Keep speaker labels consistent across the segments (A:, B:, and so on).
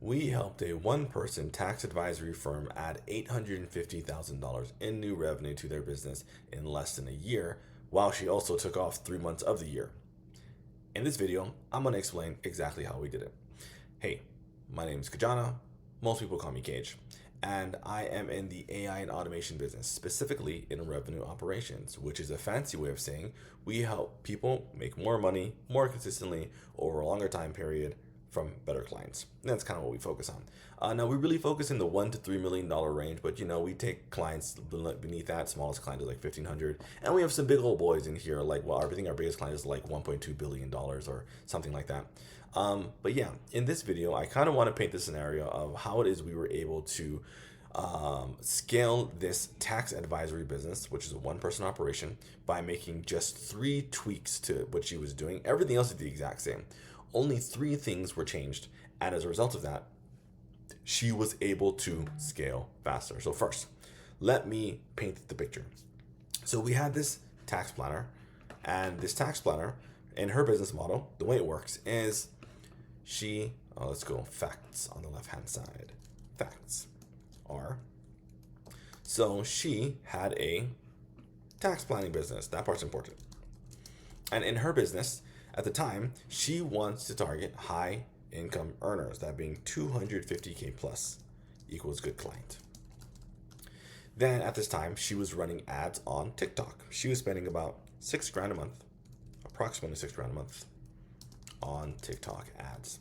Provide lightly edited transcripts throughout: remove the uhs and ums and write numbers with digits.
A: We helped a one-person tax advisory firm add $850,000 in new revenue to their business in less than a year, while she also took off 3 months of the year. In this video, I'm going to explain exactly how we did it. Hey, my name is Kajana. Most people call me Kage. And I am in the AI and automation business, specifically in revenue operations, which is a fancy way of saying we help people make more money more consistently over a longer time period from better clients. And that's kind of what we focus on. Now we really focus in the $1 to $3 million range, but we take clients beneath that. Smallest client is like 1,500, and we have some big old boys in here. Like, well, I think our biggest client is like $1.2 billion or something like that. But yeah, in this video, I kind of want to paint the scenario of how it is we were able to scale this tax advisory business, which is a one-person operation, by making just 3 tweaks to what she was doing. Everything else is the exact same. Only 3 things were changed, and as a result of that, she was able to scale faster. So first, let me paint the picture. So we had this tax planner, and this tax planner, in her business model, the way it works is let's go facts on the left-hand side. Facts are, so she had a tax planning business. That part's important. And in her business, at the time, she wants to target high income earners, that being 250K plus equals good client. Then at this time, she was running ads on TikTok. She was spending about $6,000 a month, approximately $6,000 a month on TikTok ads.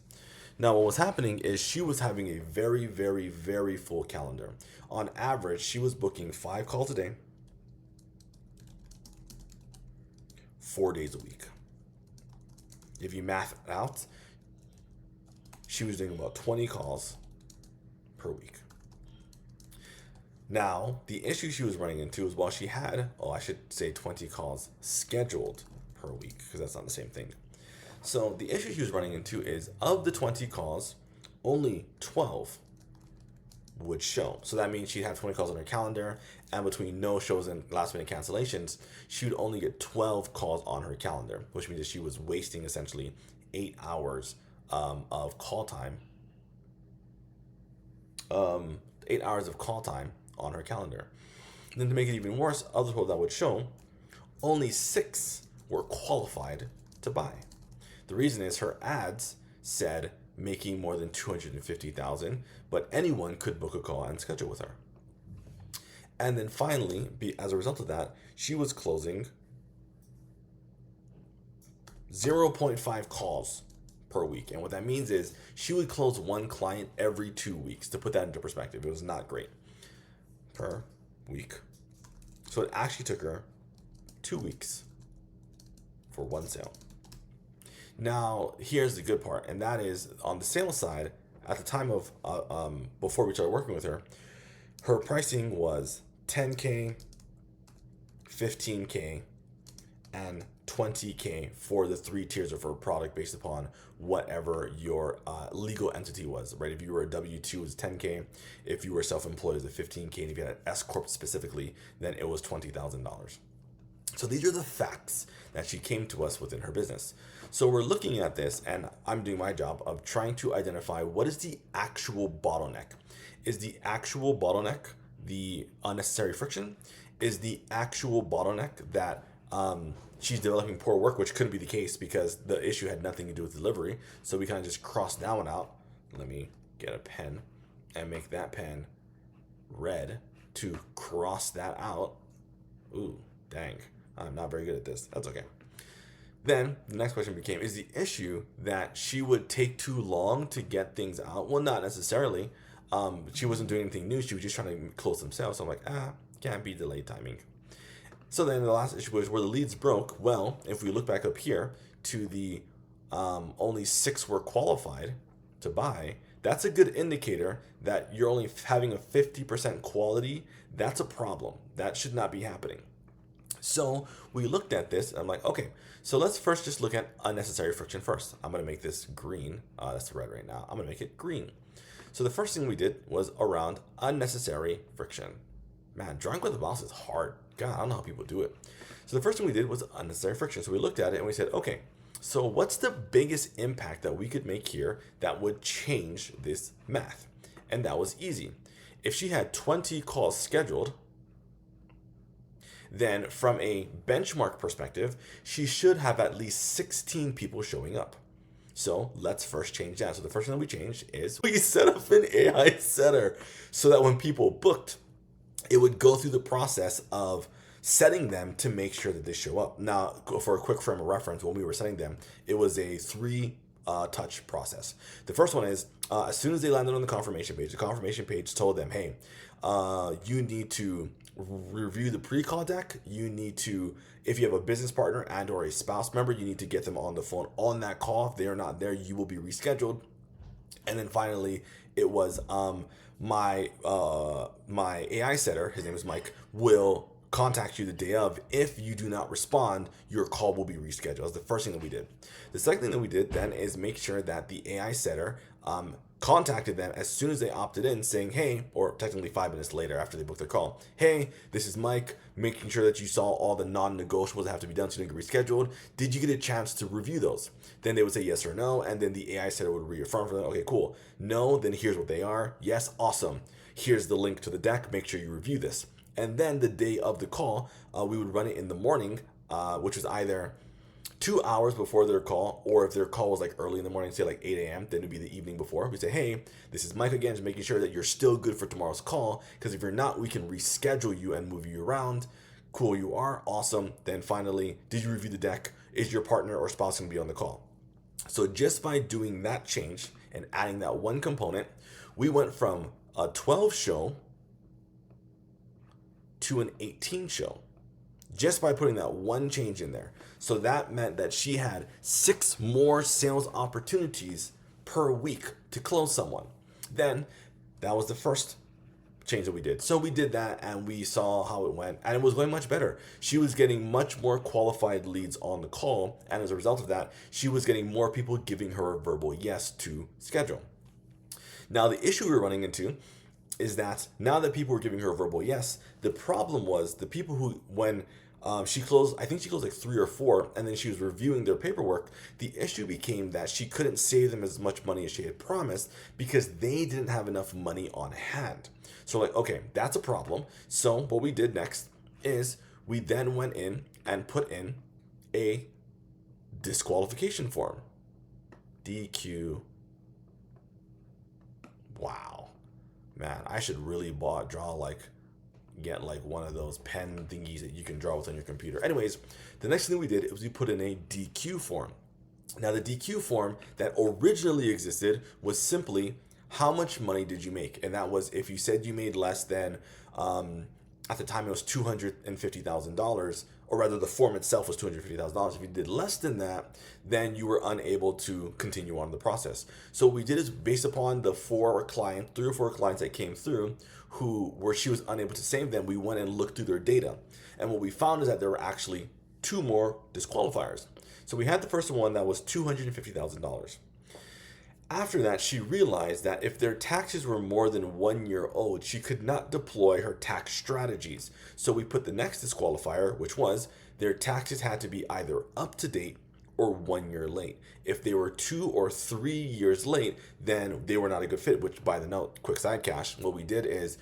A: Now, what was happening is she was having a very, very, very full calendar. On average, she was booking 5 calls a day, 4 days a week. If you math it out, she was doing about 20 calls per week. Now, the issue she was running into is while she had, I should say 20 calls scheduled per week, because that's not the same thing. So the issue she was running into is, of the 20 calls, only 12 would show. So that means she'd have 20 calls on her calendar, and between no shows and last minute cancellations, she would only get 12 calls on her calendar, which means that she was wasting essentially 8 hours of call time. 8 hours of call time on her calendar. And then to make it even worse, other people that would show, only 6 were qualified to buy. The reason is her ads said making more than $250,000, but anyone could book a call and schedule with her. And then finally, as a result of that, she was closing 0.5 calls per week. And what that means is she would close 1 client every 2 weeks. To put that into perspective, it was not great per week. So it actually took her 2 weeks for 1 sale. Now, here's the good part, and that is on the sales side, at the time of, before we started working with her, her pricing was 10K, 15K, and 20K for the 3 tiers of her product based upon whatever your legal entity was, right? If you were a W-2, it was 10K. If you were self-employed, it was a 15K. And if you had an S-Corp specifically, then it was $20,000. So these are the facts that she came to us within her business. So we're looking at this, and I'm doing my job of trying to identify what is the actual bottleneck. Is the actual bottleneck the unnecessary friction? Is the actual bottleneck that she's developing poor work, which couldn't be the case because the issue had nothing to do with delivery. So we kind of just crossed that one out. Let me get a pen and make that pen red to cross that out. Ooh, dang. I'm not very good at this. That's okay. Then the next question became, is the issue that she would take too long to get things out? Well, not necessarily. She wasn't doing anything new. She was just trying to close some sales. So I'm like, can't be delayed timing. So then the last issue was where the leads broke. Well, if we look back up here to the only 6 were qualified to buy, that's a good indicator that you're only having a 50% quality. That's a problem. That should not be happening. So we looked at this, and I'm like, okay, so let's first just look at unnecessary friction first. I'm going to make this green. That's red right now. I'm going to make it green. So the first thing we did was around unnecessary friction. Man, drawing with the mouse is hard. God, I don't know how people do it. So the first thing we did was unnecessary friction. So we looked at it and we said, okay, So what's the biggest impact that we could make here that would change this math? And that was easy. If she had 20 calls scheduled, then from a benchmark perspective, she should have at least 16 people showing up. So let's first change that. So the first thing that we changed is we set up an AI setter so that when people booked, it would go through the process of setting them to make sure that they show up. Now, for a quick frame of reference, when we were setting them, it was a touch process. The first one is as soon as they landed on the confirmation page told them, hey, you need to review the pre-call deck. You need to, if you have a business partner and or a spouse member, you need to get them on the phone on that call. If they are not there, you will be rescheduled. And then finally, it was my AI setter, his name is Mike, will contact you the day of. If you do not respond, your call will be rescheduled. That's the first thing that we did. The second thing that we did then is make sure that the AI setter contacted them as soon as they opted in, saying, hey, or technically 5 minutes later after they booked their call, hey, this is Mike, making sure that you saw all the non-negotiables that have to be done so you can get rescheduled. Did you get a chance to review those? Then they would say yes or no, and then the AI setter would reaffirm for them, okay, cool. No, then here's what they are. Yes, awesome. Here's the link to the deck. Make sure you review this. And then the day of the call, we would run it in the morning, which was either 2 hours before their call, or if their call was like early in the morning, say like 8 a.m., then it'd be the evening before. We say, hey, this is Mike again, just making sure that you're still good for tomorrow's call, because if you're not, we can reschedule you and move you around. Cool, you are. Awesome. Then finally, did you review the deck? Is your partner or spouse going to be on the call? So just by doing that change and adding that one component, we went from a 12 show to an 18 show just by putting that one change in there. So that meant that she had 6 more sales opportunities per week to close someone. Then that was the first change that we did. So we did that and we saw how it went, and it was going much better. She was getting much more qualified leads on the call, and as a result of that, she was getting more people giving her a verbal yes to schedule. Now the issue we were running into is that now that people were giving her a verbal yes, the problem was the people who, when she closed, I think she closed like 3 or 4, and then she was reviewing their paperwork. The issue became that she couldn't save them as much money as she had promised because they didn't have enough money on hand. So like, okay, that's a problem. So what we did next is we then went in and put in a disqualification form. DQ. Wow. Man, I should really get like one of those pen thingies that you can draw with on your computer. Anyways, the next thing we did was we put in a DQ form. Now the DQ form that originally existed was simply how much money did you make? And that was if you said you made less than, at the time it was $250,000, or rather the form itself was $250,000. If you did less than that, then you were unable to continue on the process. So what we did is based upon the 3 or 4 clients that came through where she was unable to save them, we went and looked through their data. And what we found is that there were actually 2 more disqualifiers. So we had the first one that was $250,000. After that, she realized that if their taxes were more than 1 year old, she could not deploy her tax strategies. So we put the next disqualifier, which was their taxes had to be either up to date or 1 year late. If they were 2 or 3 years late, then they were not a good fit, which by the note, quick side cash, what we did is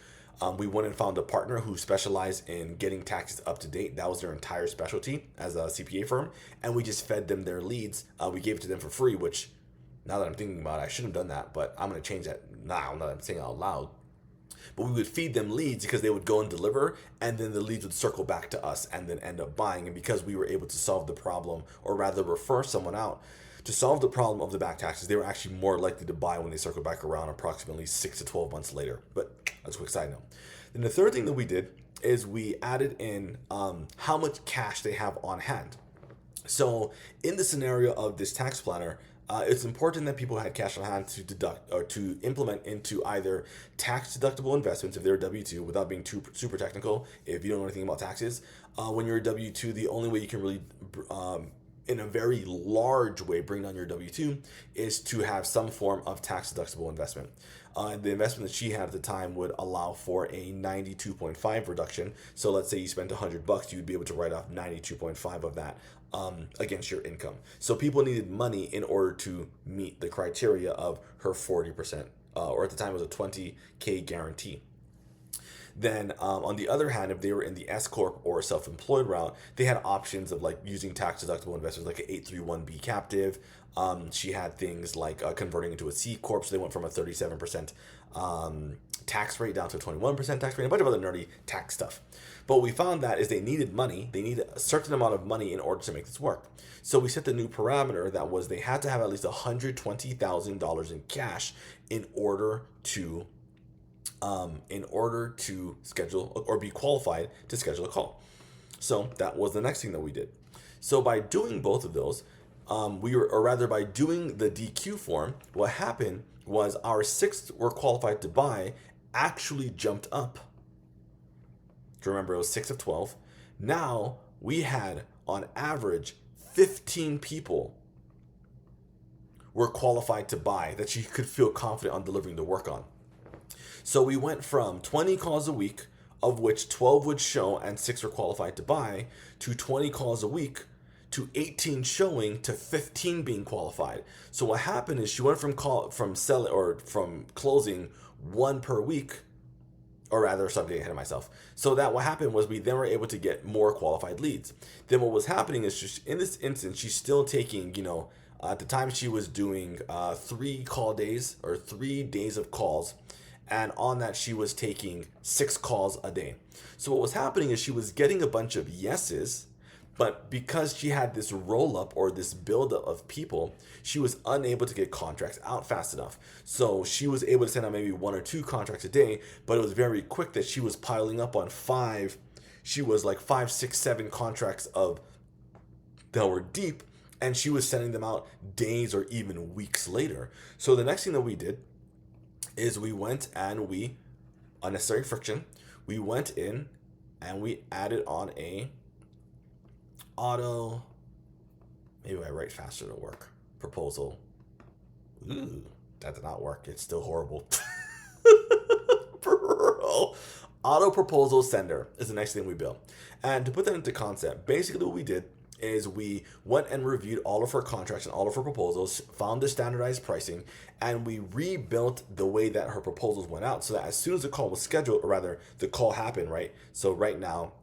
A: we went and found a partner who specialized in getting taxes up to date. That was their entire specialty as a CPA firm. And we just fed them their leads. We gave it to them for free, which now that I'm thinking about it, I shouldn't have done that, but I'm going to change that now that I'm saying it out loud. But we would feed them leads because they would go and deliver, and then the leads would circle back to us and then end up buying. And because we were able to solve the problem, or rather refer someone out to solve the problem of the back taxes, they were actually more likely to buy when they circle back around approximately 6 to 12 months later. But that's a quick side note. Then the third thing that we did is we added in how much cash they have on hand. So in the scenario of this tax planner, it's important that people had cash on hand to deduct or to implement into either tax deductible investments if they're W-2, without being too super technical. If you don't know anything about taxes, when you're a W-2, the only way you can really in a very large way bring down your W-2 is to have some form of tax deductible investment. The investment that she had at the time would allow for a 92.5 reduction. So let's say you spent $100, you'd be able to write off 92.5 of that against your income. So people needed money in order to meet the criteria of her 40%, or at the time it was a 20K guarantee. Then on the other hand, if they were in the S Corp or self-employed route, they had options of like using tax deductible investments like an 831B captive. She had things like converting into a C Corp, so they went from a 37% tax rate down to a 21% tax rate, and a bunch of other nerdy tax stuff. But what we found that is they needed money. They needed a certain amount of money in order to make this work. So we set the new parameter that was they had to have at least $120,000 in cash in order to schedule or be qualified to schedule a call. So that was the next thing that we did. So by doing both of those, by doing the DQ form, what happened was our 6 were qualified to buy actually jumped up. Remember, it was 6 of 12. Now we had on average 15 people were qualified to buy that she could feel confident on delivering the work on. So we went from 20 calls a week, of which 12 would show and 6 were qualified to buy, to 20 calls a week, to 18 showing, to 15 being qualified. So what happened is she went from closing 1 per week, or rather, I'm getting ahead of myself. So that what happened was we then were able to get more qualified leads. Then what was happening is just in this instance, she's still taking, at the time she was doing 3 call days or 3 days of calls. And on that, she was taking 6 calls a day. So what was happening is she was getting a bunch of yeses, but because she had this roll up or this buildup of people, she was unable to get contracts out fast enough. So she was able to send out maybe 1 or 2 contracts a day, but it was very quick that she was piling up on 5. She was like 5, 6, 7 contracts that were deep, and she was sending them out days or even weeks later. So the next thing that we did is we went and unnecessary friction, we went in and we added on a maybe I write faster to work, proposal. Ooh, that did not work. It's still horrible. Bro. Auto proposal sender is the next thing we built. And to put that into concept, basically what we did is we went and reviewed all of her contracts and all of her proposals, found the standardized pricing, and we rebuilt the way that her proposals went out so that as soon as the call was scheduled, or rather the call happened, right? So right now,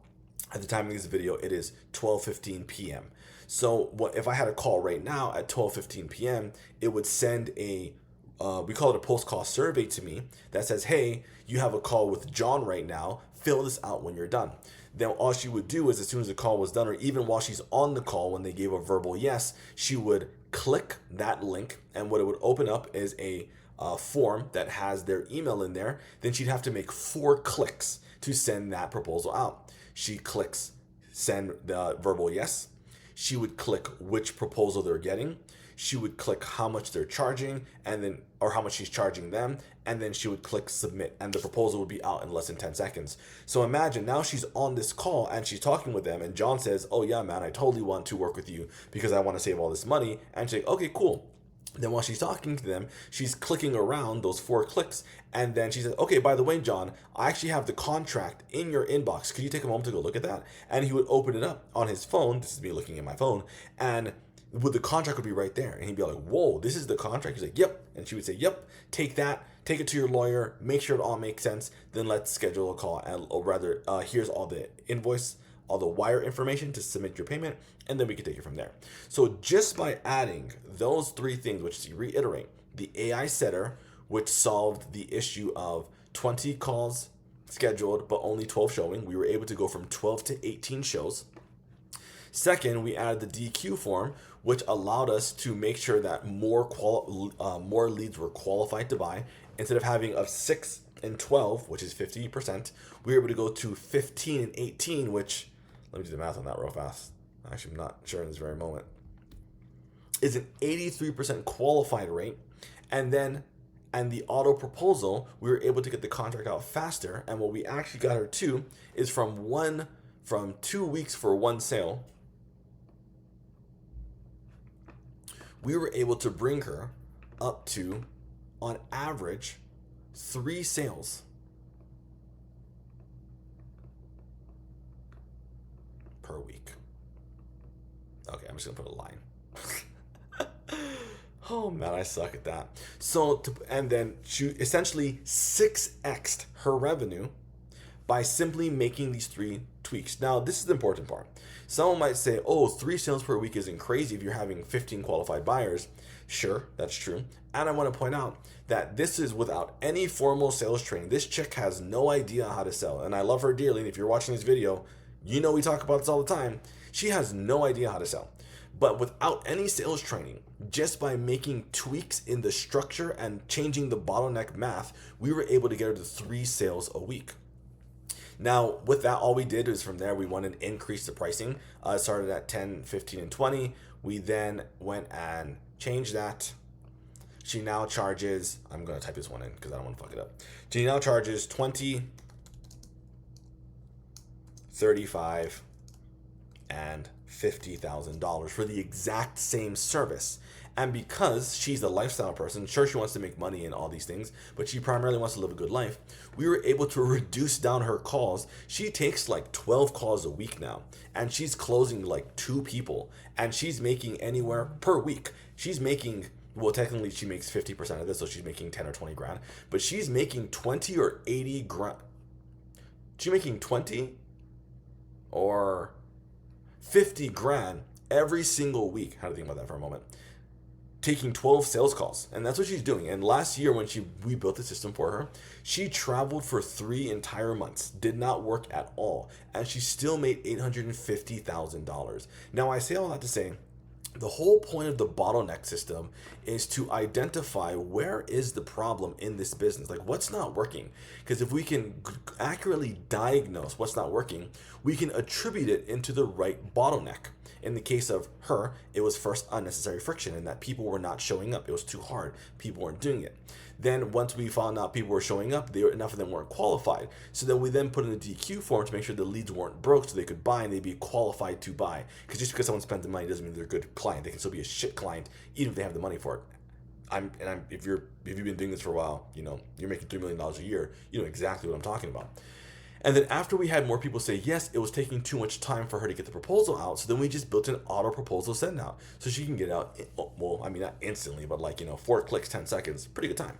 A: at the time of this video, it is 12:15 p.m. So what if I had a call right now at 12:15 p.m., it would send we call it a post-call survey to me that says, hey, you have a call with John right now, fill this out when you're done. Then all she would do is as soon as the call was done, or even while she's on the call when they gave a verbal yes, she would click that link, and what it would open up is a form that has their email in there. Then she'd have to make 4 clicks to send that proposal out. She clicks send the verbal yes. She would click which proposal they're getting. She would click how much they're charging, or how much she's charging them, and then she would click submit, and the proposal would be out in less than 10 seconds. So imagine now she's on this call and she's talking with them, and John says, oh yeah, man, I totally want to work with you because I want to save all this money. And she's like, okay, cool. Then while she's talking to them, she's clicking around those 4 clicks, and then she says, okay, by the way, John, I actually have the contract in your inbox. Could you take a moment to go look at that? And he would open it up on his phone. This is me looking at my phone, and the contract would be right there. And he'd be like, whoa, this is the contract? He's like, yep. And she would say, yep, take that, take it to your lawyer, make sure it all makes sense, then let's schedule a call. Or rather, here's all the invoice, all the wire information to submit your payment, and then we can take it from there. So just by adding those 3 things, which to reiterate, the AI setter, which solved the issue of 20 calls scheduled, but only 12 showing, we were able to go from 12 to 18 shows. Second, we added the DQ form, which allowed us to make sure that more leads were qualified to buy. Instead of having of 6 and 12, which is 50%, we were able to go to 15 and 18, which, let me do the math on that real fast. Actually, I'm not sure in this very moment. Is an 83% qualified rate. And the auto proposal, we were able to get the contract out faster. And what we actually got her to is from 2 weeks for 1 sale we were able to bring her up to, on average, 3 sales per week. Okay, I'm just gonna put a line. Oh man, I suck at that. And then she essentially 6x'd her revenue by simply making these 3 tweaks. Now, this is the important part. Someone might say, oh, 3 sales per week isn't crazy if you're having 15 qualified buyers. Sure, that's true. And I want to point out that this is without any formal sales training. This chick has no idea how to sell. And I love her dearly. And if you're watching this video, you know we talk about this all the time. She has no idea how to sell. But without any sales training, just by making tweaks in the structure and changing the bottleneck math, we were able to get her to 3 sales a week. Now, with that, all we did is from there, we went and increased the pricing. It started at 10, 15, and 20. We then went and changed that. She now charges, I'm going to type this one in because I don't want to fuck it up. She now charges 20, 35, and $50,000 for the exact same service. And because she's a lifestyle person, sure, she wants to make money and all these things, but she primarily wants to live a good life, we were able to reduce down her calls. She takes like 12 calls a week now, and she's closing like 2 people, and she's making anywhere per week. She's making, well, technically she makes 50% of this, so she's making 10 or 20 grand, but she's making 20 or 80 grand. She's making 20 or 50 grand every single week. How to think about that for a moment. Taking 12 sales calls, and that's what she's doing. And last year when we built the system for her, she traveled for 3 entire months, did not work at all, and she still made $850,000. Now, I say all that to say, the whole point of the bottleneck system is to identify where is the problem in this business, like what's not working. Because if we can accurately diagnose what's not working, we can attribute it into the right bottleneck. In the case of her, it was first unnecessary friction in that people were not showing up. It was too hard. People weren't doing it. Then once we found out people were showing up, enough of them weren't qualified. So then we then put in a DQ form to make sure the leads weren't broke so they could buy and they'd be qualified to buy. Because just because someone spent the money doesn't mean they're a good client. They can still be a shit client even if they have the money for it. If you've been doing this for a while, you know, you're making $3 million a year, you know exactly what I'm talking about. And then after we had more people say yes, it was taking too much time for her to get the proposal out. So then we just built an auto proposal send out so she can get out. Well, I mean, not instantly, but like, 4 clicks, 10 seconds, pretty good time.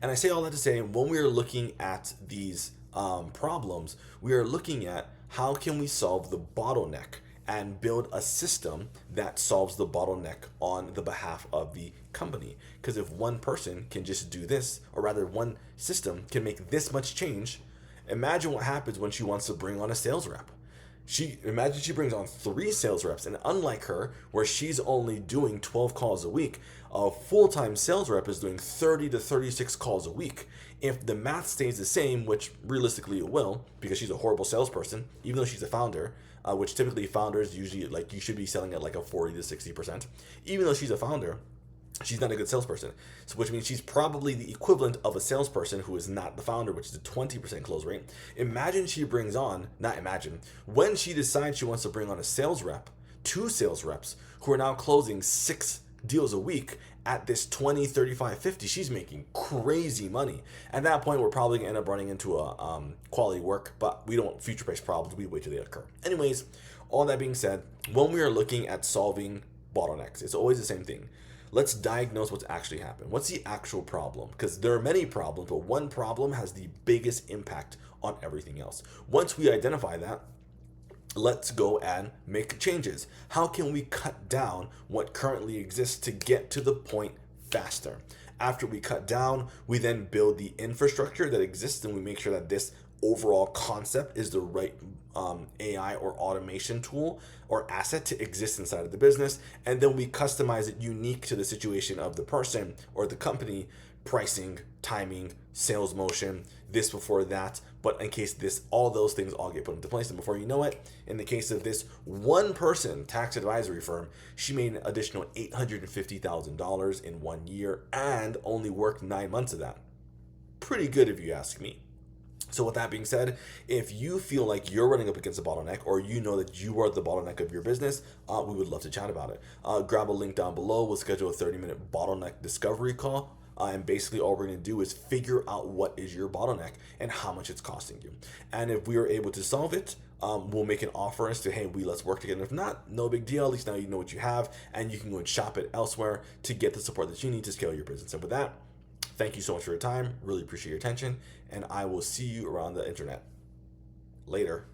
A: And I say all that to say, when we are looking at these problems, we are looking at how can we solve the bottleneck and build a system that solves the bottleneck on the behalf of the company. Because if one person can just do this, or rather one system can make this much change, imagine what happens when she wants to bring on a sales rep. Imagine she brings on 3 sales reps, and unlike her, where she's only doing 12 calls a week, a full-time sales rep is doing 30 to 36 calls a week. If the math stays the same, which realistically it will, because she's a horrible salesperson, even though she's a founder, which typically founders usually, like, you should be selling at like a 40 to 60%. Even though she's a founder, she's not a good salesperson. So which means she's probably the equivalent of a salesperson who is not the founder, which is a 20% close rate. Imagine she brings on, when she decides she wants to bring on a sales rep, 2 sales reps who are now closing 6 deals a week at this 20, 35, 50, she's making crazy money. At that point, we're probably gonna end up running into a quality work, but we don't future price problems, we wait till they occur. Anyways, all that being said, when we are looking at solving bottlenecks, it's always the same thing. Let's diagnose what's actually happened. What's the actual problem? Because there are many problems, but one problem has the biggest impact on everything else. Once we identify that, let's go and make changes. How can we cut down what currently exists to get to the point faster? After we cut down, we then build the infrastructure that exists, and we make sure that this overall concept is the right AI or automation tool or asset to exist inside of the business. And then we customize it unique to the situation of the person or the company, pricing, timing, sales motion, this before that. But in case all those things all get put into place, and before you know it, in the case of this one person tax advisory firm, she made an additional $850,000 in 1 year and only worked 9 months of that. Pretty good if you ask me. So with that being said, if you feel like you're running up against a bottleneck, or you know that you are the bottleneck of your business, we would love to chat about it. Grab a link down below. We'll schedule a 30-minute bottleneck discovery call. And basically all we're going to do is figure out what is your bottleneck and how much it's costing you. And if we are able to solve it, we'll make an offer as to, hey, let's work together. If not, no big deal. At least now you know what you have, and you can go and shop it elsewhere to get the support that you need to scale your business. And with that, thank you so much for your time. Really appreciate your attention, and I will see you around the internet. Later.